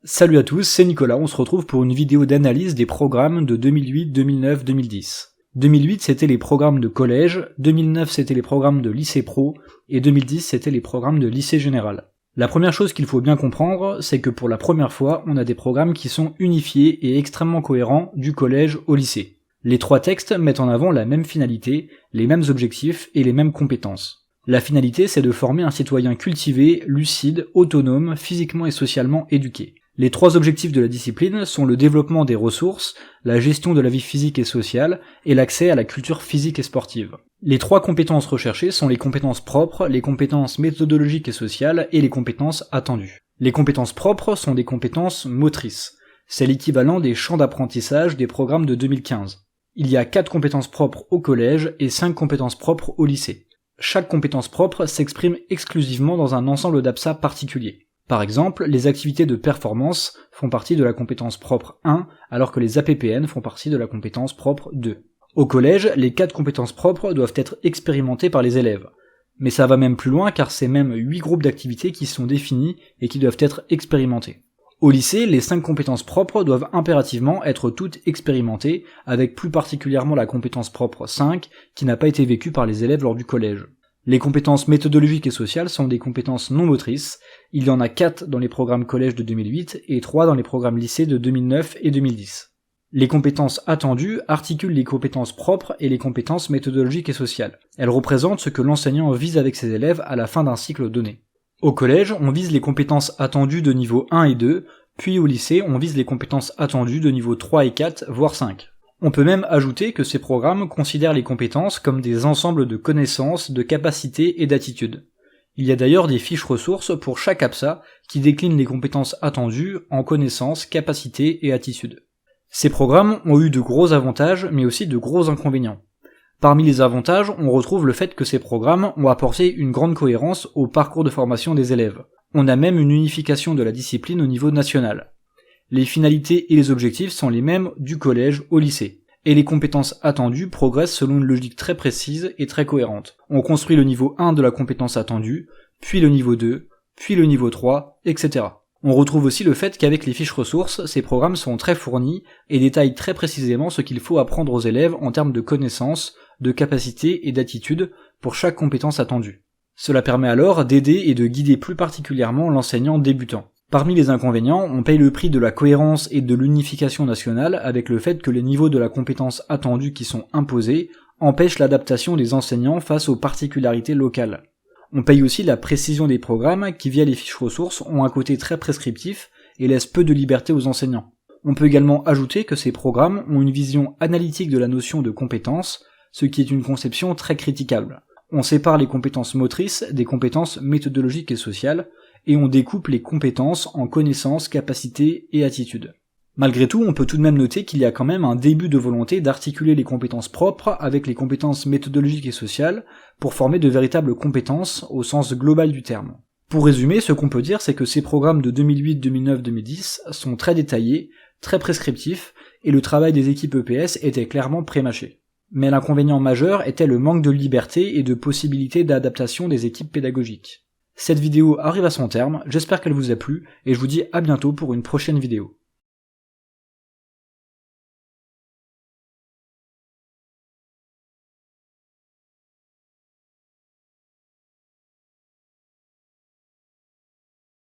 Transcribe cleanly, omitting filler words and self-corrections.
Salut à tous, c'est Nicolas, on se retrouve pour une vidéo d'analyse des programmes de 2008, 2009, 2010. 2008 c'était les programmes de collège, 2009 c'était les programmes de lycée pro, et 2010 c'était les programmes de lycée général. La première chose qu'il faut bien comprendre, c'est que pour la première fois, on a des programmes qui sont unifiés et extrêmement cohérents du collège au lycée. Les trois textes mettent en avant la même finalité, les mêmes objectifs et les mêmes compétences. La finalité, c'est de former un citoyen cultivé, lucide, autonome, physiquement et socialement éduqué. Les trois objectifs de la discipline sont le développement des ressources, la gestion de la vie physique et sociale, et l'accès à la culture physique et sportive. Les trois compétences recherchées sont les compétences propres, les compétences méthodologiques et sociales, et les compétences attendues. Les compétences propres sont des compétences motrices. C'est l'équivalent des champs d'apprentissage des programmes de 2015. Il y a 4 compétences propres au collège et 5 compétences propres au lycée. Chaque compétence propre s'exprime exclusivement dans un ensemble d'APSA particulier. Par exemple, les activités de performance font partie de la compétence propre 1, alors que les APPN font partie de la compétence propre 2. Au collège, les 4 compétences propres doivent être expérimentées par les élèves. Mais ça va même plus loin car c'est même 8 groupes d'activités qui sont définis et qui doivent être expérimentés. Au lycée, les 5 compétences propres doivent impérativement être toutes expérimentées, avec plus particulièrement la compétence propre 5, qui n'a pas été vécue par les élèves lors du collège. Les compétences méthodologiques et sociales sont des compétences non motrices, il y en a 4 dans les programmes collège de 2008 et 3 dans les programmes lycée de 2009 et 2010. Les compétences attendues articulent les compétences propres et les compétences méthodologiques et sociales. Elles représentent ce que l'enseignant vise avec ses élèves à la fin d'un cycle donné. Au collège, on vise les compétences attendues de niveau 1 et 2, puis au lycée, on vise les compétences attendues de niveau 3 et 4, voire 5. On peut même ajouter que ces programmes considèrent les compétences comme des ensembles de connaissances, de capacités et d'attitudes. Il y a d'ailleurs des fiches ressources pour chaque APSA qui déclinent les compétences attendues en connaissances, capacités et attitudes. Ces programmes ont eu de gros avantages mais aussi de gros inconvénients. Parmi les avantages, on retrouve le fait que ces programmes ont apporté une grande cohérence au parcours de formation des élèves. On a même une unification de la discipline au niveau national. Les finalités et les objectifs sont les mêmes du collège au lycée. Et les compétences attendues progressent selon une logique très précise et très cohérente. On construit le niveau 1 de la compétence attendue, puis le niveau 2, puis le niveau 3, etc. On retrouve aussi le fait qu'avec les fiches ressources, ces programmes sont très fournis et détaillent très précisément ce qu'il faut apprendre aux élèves en termes de connaissances, de capacités et d'attitudes pour chaque compétence attendue. Cela permet alors d'aider et de guider plus particulièrement l'enseignant débutant. Parmi les inconvénients, on paye le prix de la cohérence et de l'unification nationale avec le fait que les niveaux de la compétence attendue qui sont imposés empêchent l'adaptation des enseignants face aux particularités locales. On paye aussi la précision des programmes qui, via les fiches ressources, ont un côté très prescriptif et laissent peu de liberté aux enseignants. On peut également ajouter que ces programmes ont une vision analytique de la notion de compétence, ce qui est une conception très critiquable. On sépare les compétences motrices des compétences méthodologiques et sociales, et on découpe les compétences en connaissances, capacités et attitudes. Malgré tout, on peut tout de même noter qu'il y a quand même un début de volonté d'articuler les compétences propres avec les compétences méthodologiques et sociales pour former de véritables compétences au sens global du terme. Pour résumer, ce qu'on peut dire, c'est que ces programmes de 2008, 2009, 2010 sont très détaillés, très prescriptifs, et le travail des équipes EPS était clairement prémâché. Mais l'inconvénient majeur était le manque de liberté et de possibilité d'adaptation des équipes pédagogiques. Cette vidéo arrive à son terme, j'espère qu'elle vous a plu, et je vous dis à bientôt pour une prochaine vidéo.